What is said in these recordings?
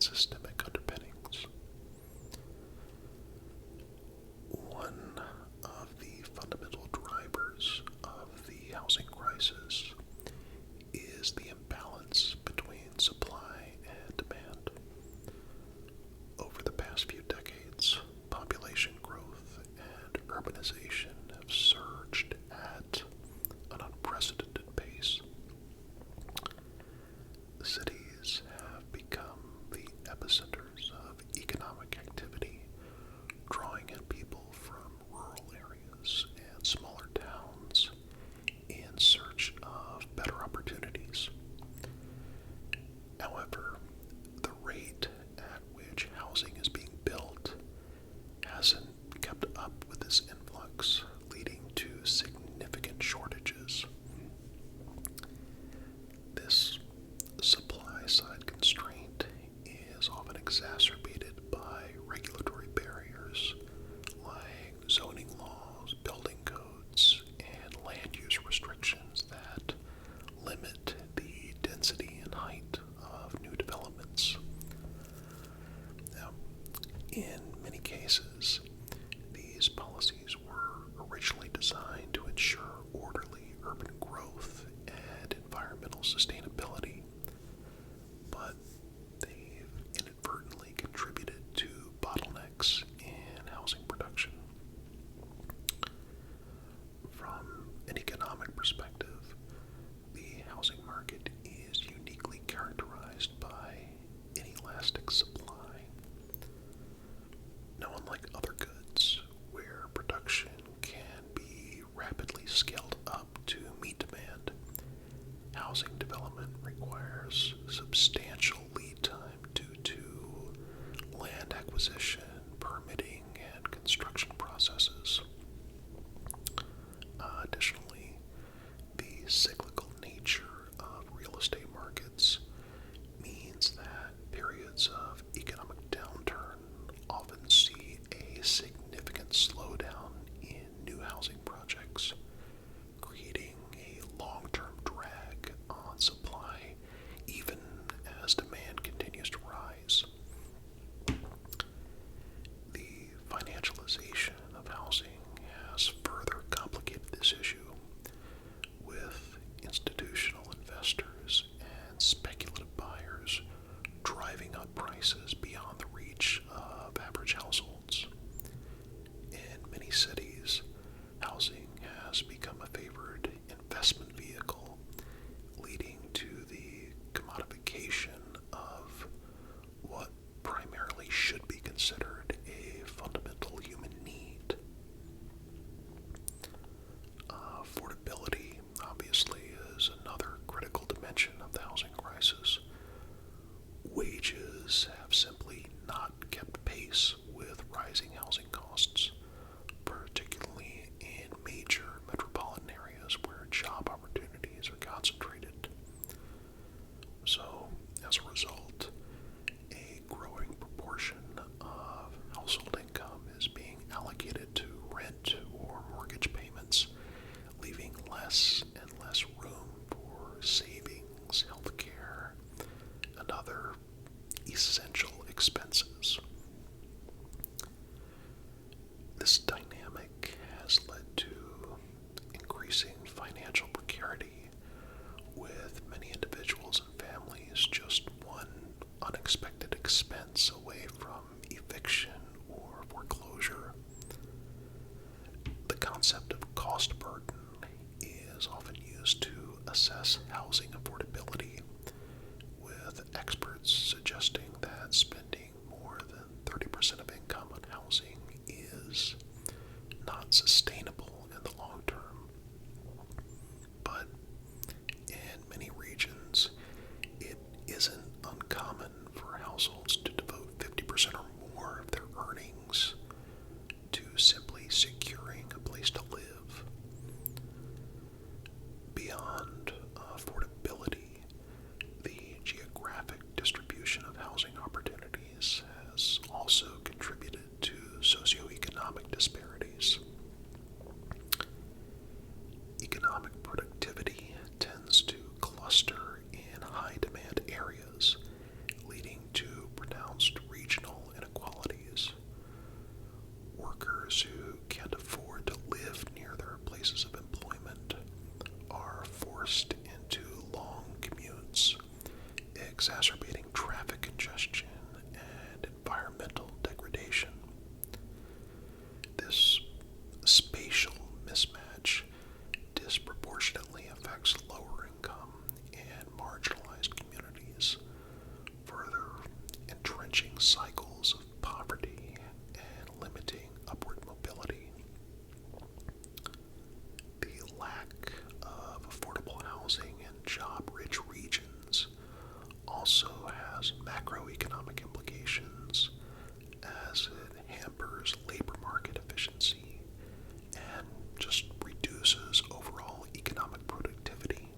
systemic underpinnings. One of the fundamental drivers of the housing crisis is the imbalance between supply and demand. Over the past few decades, population growth and urbanization have surged at an unprecedented pace. Cities have become the epicenters of economic activity, drawing in people from rural areas and smaller towns in search of better opportunities. However, the rate at which housing is being built hasn't kept up with this influx, leading to significant shortages. This supply side constraint is often exacerbated by regulatory barriers like zoning laws, building codes, and land use restrictions that limit the density and height of new developments. Now, in many cases, these policies were originally designed to ensure orderly urban growth and environmental sustainability, but they've inadvertently contributed to bottlenecks in housing production. From an economic perspective, the housing market is uniquely characterized by inelastic supply. Now, unlike other goods, where production can be rapidly scaled up to meet demand, housing development requires substantial lead time due to land acquisition, permitting, and construction processes. Additionally, the cyclical nature of real estate markets means that periods of economic downturn often see a significant slowdown in new housing projects, creating a long-term drag on supply even as demand continues to rise. The financialization of housing has further complicated this issue, with institutional investors and speculative buyers driving up prices beyond the reach of average households. In many cities, housing has become a favored investment vehicle, leading to the commodification of what primarily should be considered a fundamental human need. Affordability, obviously, is another critical dimension of the housing crisis. Wages have simply not kept pace with rising housing costs, particularly in major metropolitan areas where job opportunities are concentrated. So, as a result, a growing proportion of household income is being allocated to rent or mortgage payments, leaving less and less room for savings, healthcare, and other essential expenses. This dynamic has led to increasing financial precarity, with many individuals and families just one unexpected expense away from eviction or foreclosure. The concept of cost burden is often used to assess housing affordability, with experts suggesting that spending more than 30% of income on housing is not sustainable in the long term. But in many regions, it isn't uncommon for households to devote 50% or more of their earnings to simply securing a place to live. Beyond affordability, the geographic distribution of housing opportunities has also contributed to socioeconomic disparities. Economic productivity tends to cluster in high-demand areas, leading to gut-wrenching cycles of poverty and limiting upward mobility. The lack of affordable housing in job-rich regions also has macroeconomic implications as it hampers labor market efficiency and just reduces overall economic productivity.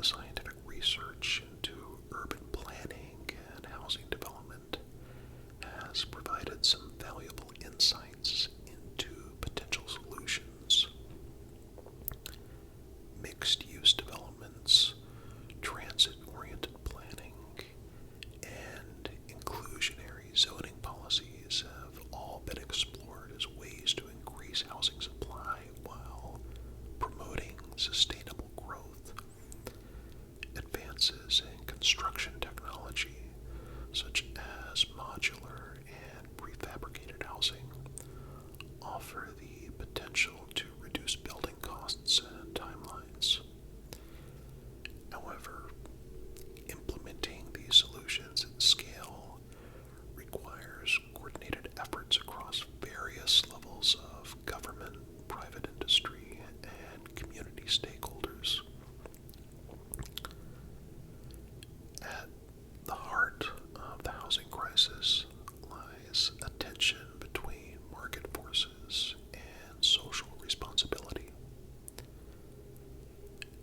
Scientific research into urban planning and housing development has provided some valuable insights into potential solutions. Mixed-use developments, transit-oriented planning, and inclusionary zoning policies have all been explored as ways to increase housing supply while promoting sustainable growth. Advances in construction technology, such as modular and prefabricated housing, offer the potential to reduce building costs and timelines. However, implementing these solutions at scale requires coordinated efforts across various levels of government, private industry, and community stakeholders. At the heart of the housing crisis lies a tension between market forces and social responsibility.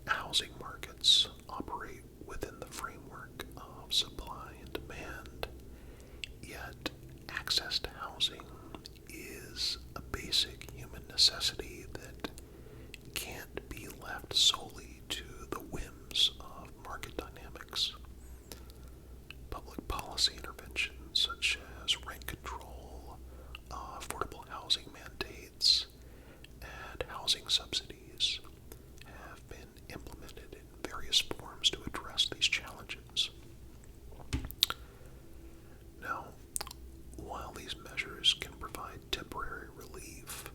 Housing markets operate within the framework of supply and demand, yet access to housing is a basic human necessity that can't be left solely to the whims of market dynamics. Public policy interventions such as rent control, affordable housing mandates, and housing subsidies have been implemented in various forms to address these challenges. Now, while these measures can provide temporary relief,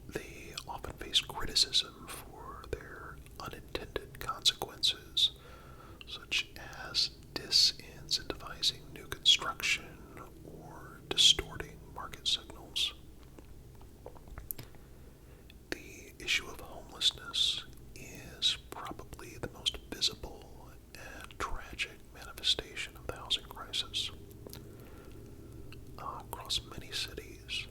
they often face criticism for their unintended consequences, such as disincentivizing new construction or distorting market signals. The issue of homelessness is probably the most visible and tragic manifestation of the housing crisis. Across many cities,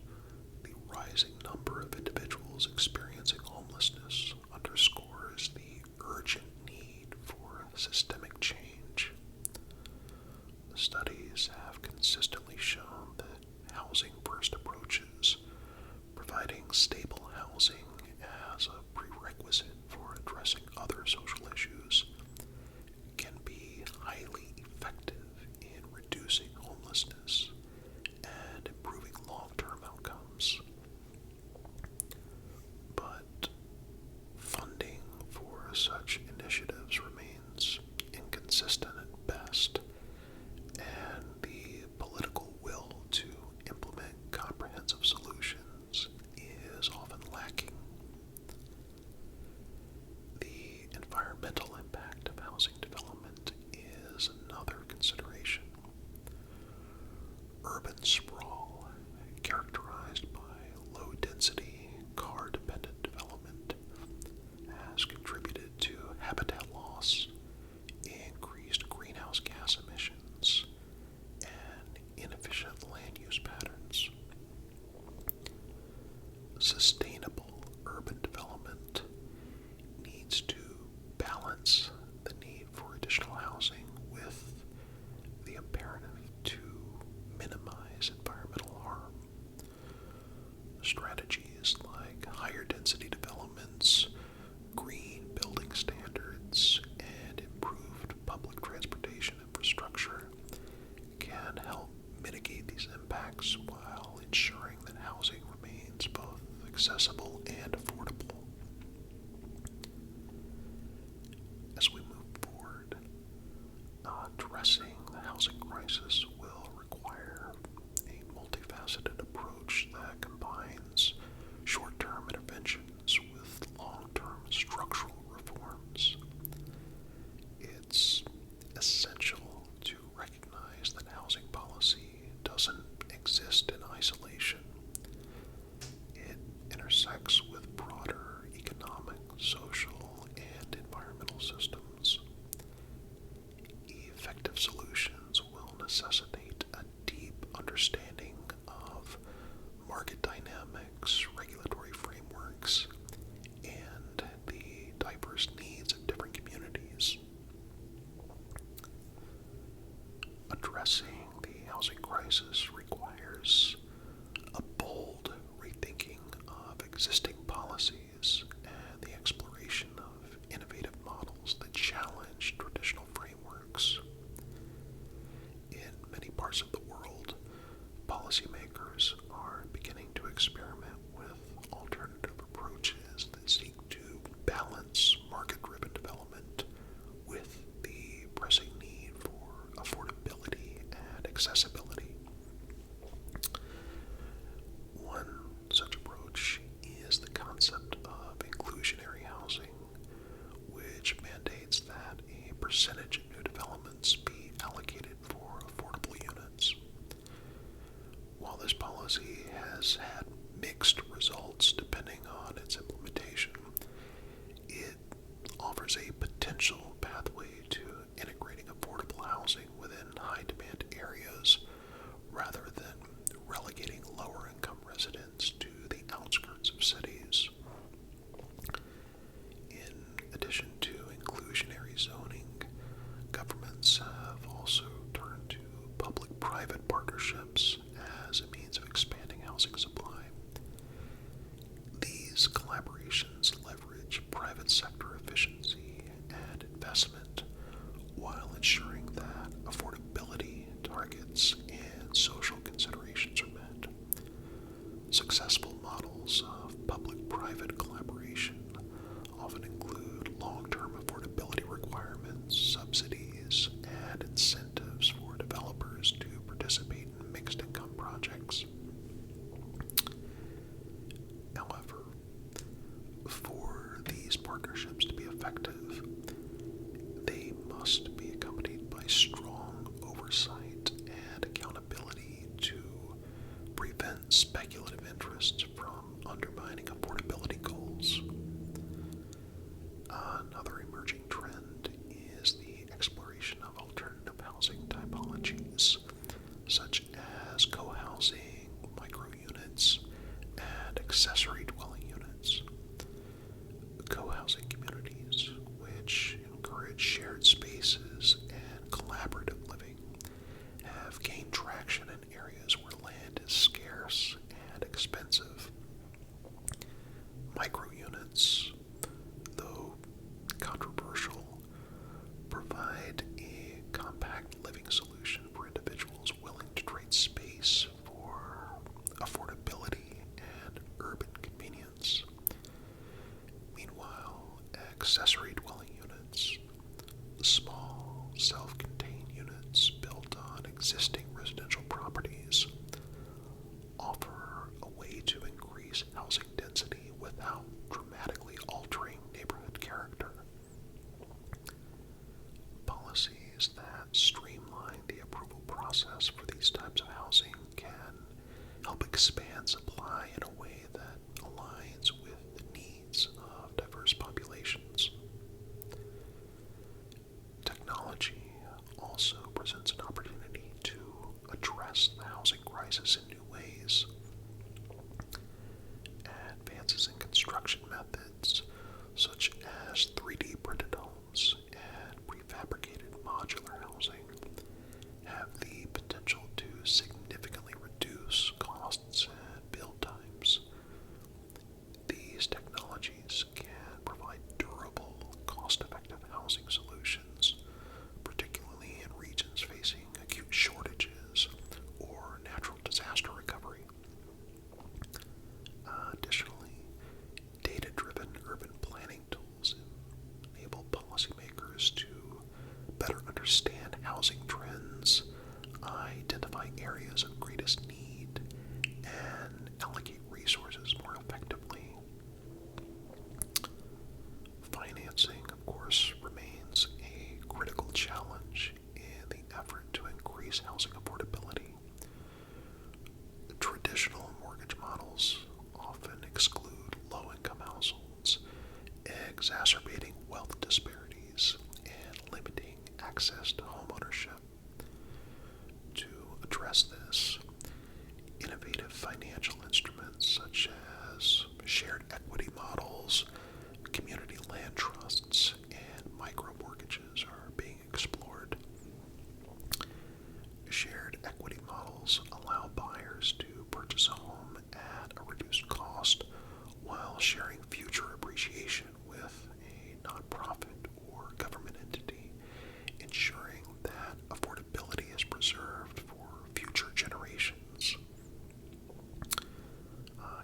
the rising number of individuals experiencing homelessness underscores the urgent need for systemic change. Studies have consistently shown that housing-first approaches, providing stable housing as a prerequisite for addressing other social issues, can be highly effective in reducing homelessness and improving long-term outcomes. But funding for such initiatives remains inconsistent at best, and the political will to implement comprehensive solutions is often lacking. The environmental impact of housing development is another consideration. Urban sprawl, characterized by low-density, car-dependent development, has contributed to habitat loss, increased greenhouse gas emissions, and inefficient land use patterns. Sustainable urban development needs to balance the need for additional housing with the imperative to minimize environmental harm. Strategies like higher density developments, green building standards, and improved public transportation infrastructure can help mitigate these impacts while ensuring that housing remains both accessible and affordable. As we move forward, addressing the housing crisis will require a multifaceted approach that combines short-term interventions with long-term structural reforms. It's essential effective solutions will necessitate a deep understanding of market dynamics, regulatory frameworks, and the diverse needs of different communities. Addressing the housing crisis requires a bold rethinking of existing policies and the exploration of innovative models that challenge traditional frameworks. In many parts of the world, policymakers are beginning to experiment with alternative approaches that seek to balance market-driven development with the pressing need for affordability and accessibility. One such approach is the concept of inclusionary housing, which mandates that a percentage of new developments be allocated for affordable units. While this policy has had mixed results depending on its implementation, it offers a potential pathway to integrating affordable housing within high-demand areas rather than relegating lower-income residents to the outskirts of cities. In addition to inclusionary zoning, governments have also turned to public-private partnerships as a means of expanding housing supply. These collaborations leverage private sector efficiency and investment while ensuring that affordability targets and social considerations are met. Successful models of public-private collaboration often include long-term affordability requirements, subsidies, and incentives for developers to participate in mixed-income projects. However, for these partnerships to be effective, they must be accompanied by strong oversight and accountability to prevent speculative interests from undermining affordability goals. Another emerging trend is the exploration of alternative housing typologies, such as co-housing, micro-units, and accessory dwelling units. Co-housing communities, which encourage shared spaces and collaborative living, have gained traction in areas where land is scarce and expensive. Micro-units, though controversial, provide a compact living solution for individuals willing to trade space for affordability and urban convenience. Meanwhile, accessory dwelling units, small, self-contained units built on existing residential properties, offer a way to increase housing density without dramatically altering neighborhood character. Policies that streamline the approval process for these types of housing can help expand supply in a way that aligns with the needs of diverse populations. Technology also presents an opportunity to address the housing crisis in new ways. Advances in construction methods, such as 3D printed homes and prefabricated modular housing, have the potential to significantly reduce costs and build times. These technologies can provide durable, cost-effective housing solutions, particularly in regions facing acute shortages or natural disaster recovery. Additionally, data-driven urban planning tools enable policymakers to better understand housing trends, identify areas of greatest need, and allocate resources more effectively. Financing, of course, remains a critical challenge in the effort to increase housing affordability. Traditional mortgage models often exclude low-income households, exacerbating wealth disparities and limiting access to homeownership. while sharing future appreciation with a nonprofit or government entity, ensuring that affordability is preserved for future generations.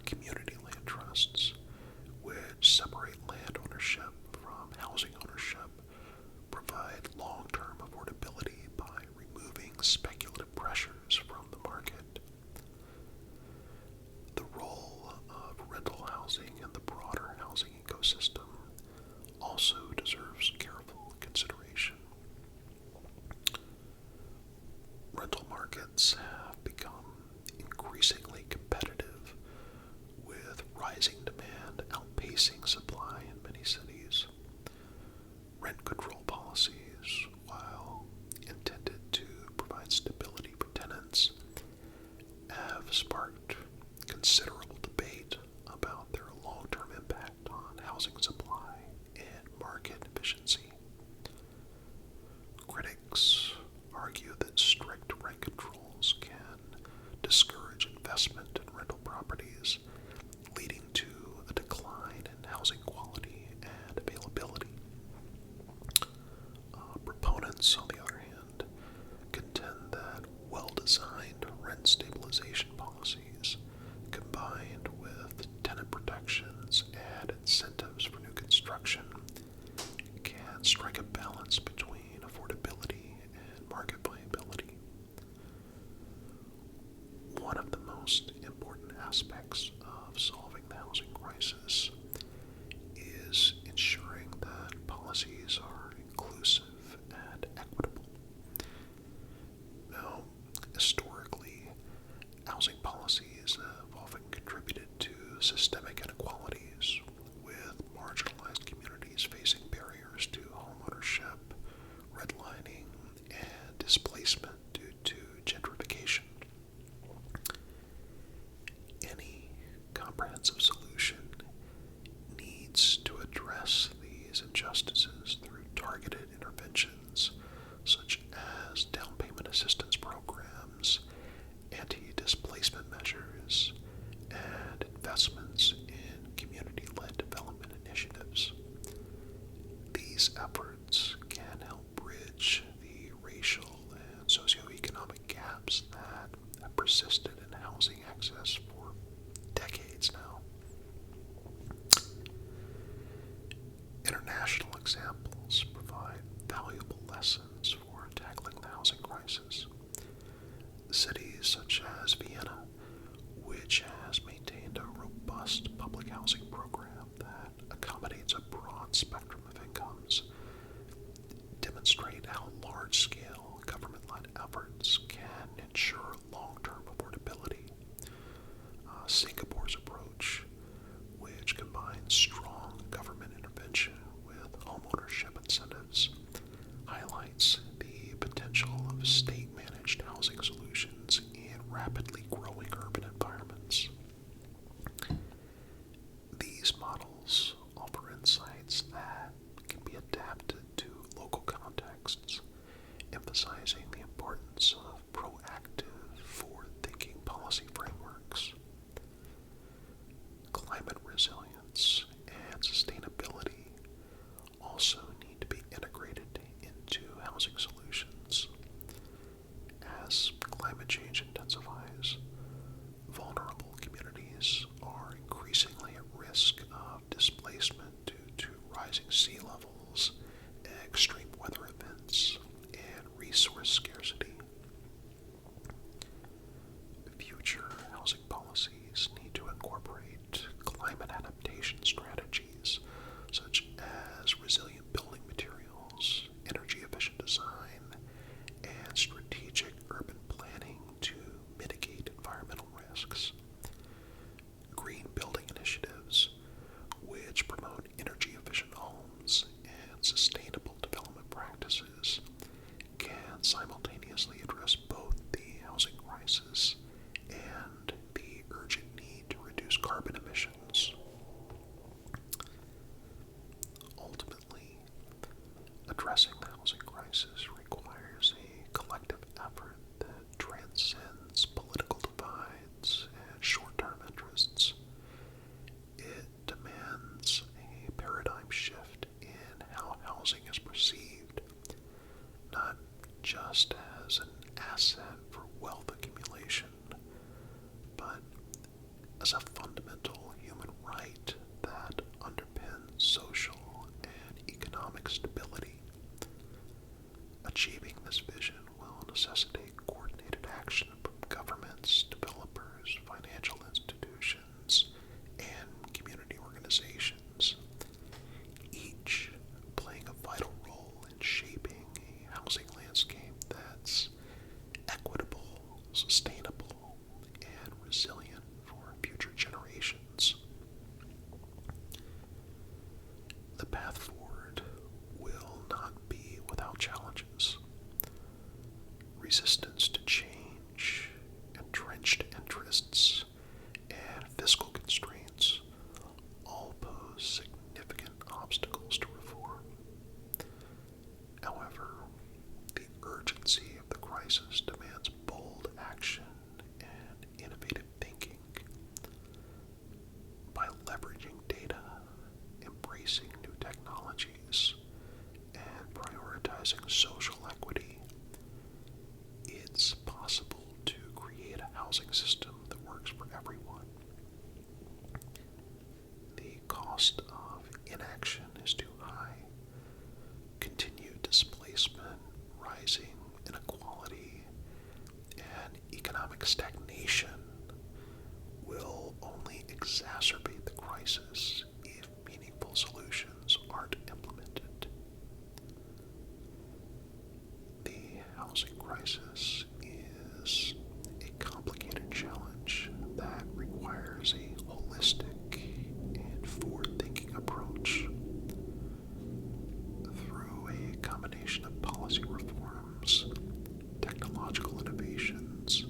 Community land trusts, which separate land ownership from housing ownership, provide long-term affordability by removing speculative pressures from the market. The role of rental housing in the broader housing ecosystem also deserves careful consideration. Rental markets have become increasingly competitive, with rising demand outpacing supply in many cities. Rent control policies, while intended to provide stability for tenants, have sparked considerable debate about their long-term impact on housing supply and market efficiency. Critics argue that strict rent controls can discourage investment in rental properties, leading to a decline in housing quality and availability. Proponents, on the other hand, contend that well-designed rent stabilization policies, combined with tenant protections and incentives for new construction, can strike a balance between affordability and market viability. One of the most important aspects of solving the housing crisis is ensuring that policies are inclusive and equitable. Now, historically, housing policies have often contributed to systemic inequalities, with marginalized communities facing barriers to homeownership, redlining, and displacement due to gentrification. Any comprehensive solution needs to address these injustices through targeted interventions such as down payment assistance programs, anti-displacement measures, and investments in community-led development initiatives. These efforts can help bridge the racial and socioeconomic gaps that have persisted in housing access for decades now. International examples provide valuable lessons for tackling the housing crisis. Cities such as Vienna, which has maintained a robust public housing program that accommodates a broad spectrum of incomes, demonstrate how large-scale government-led efforts can ensure long-term affordability. Singapore's approach, which combines strong government intervention with homeownership incentives, highlights the potential of state-managed housing solutions in rapidly growing urban environments. These models offer insights that can be adapted to local contexts, emphasizing the importance of proactive, forward-thinking policy frameworks. Climate resilience and sustainability also need to be integrated into housing solutions. As climate change intensifies, vulnerable communities are increasingly at risk of displacement due to rising sea levels, extreme weather events, and resource scarcity. Future housing policies need to incorporate climate adaptation strategies such as resilient building materials, energy-efficient design, and strategic urban planning to mitigate environmental risks. Green building initiatives, which promote energy-efficient homes and sustainable development practices, can simultaneously address both the housing crisis and the urgent need to reduce carbon emissions. Ultimately, addressing the housing crisis requires a collective effort that transcends political divides and short-term interests. It demands just as an asset for wealth accumulation, but as a fundamental human right that underpins social and economic stability. Achieving this vision will necessitate coordinated action from governments, developers, financial institutions, and community organizations, each playing a vital role in shaping a housing landscape that's equitable, sustainable, and resilient for future generations. The path forward will not be without challenges. Resistance to change, entrenched interests, and fiscal constraints all pose significant obstacles to reform. However, the urgency of the crisis demands bold action and innovative thinking. By leveraging data, embracing new technologies, and prioritizing social equity, it's possible to create a housing system that works for everyone. The cost of inaction is too high. Continued displacement, rising inequality, and economic stagnation will only exacerbate the crisis if meaningful solutions aren't implemented. The housing crisis is a complicated challenge that requires a holistic and forward-thinking approach. Through a combination of policy reforms, technological innovations,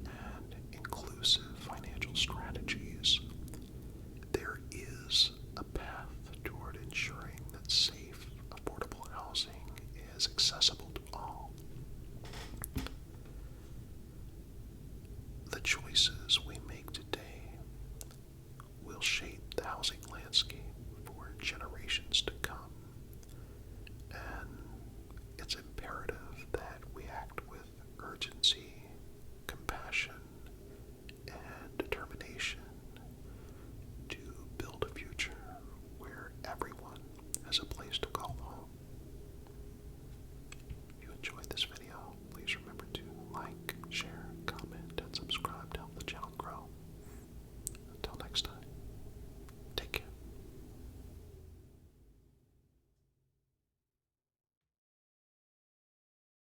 and inclusive financial strategies, there is a path toward ensuring that safe, affordable housing is accessible to all. The choices we make today will shape the housing landscape for generations to come, and it's imperative that we act with urgency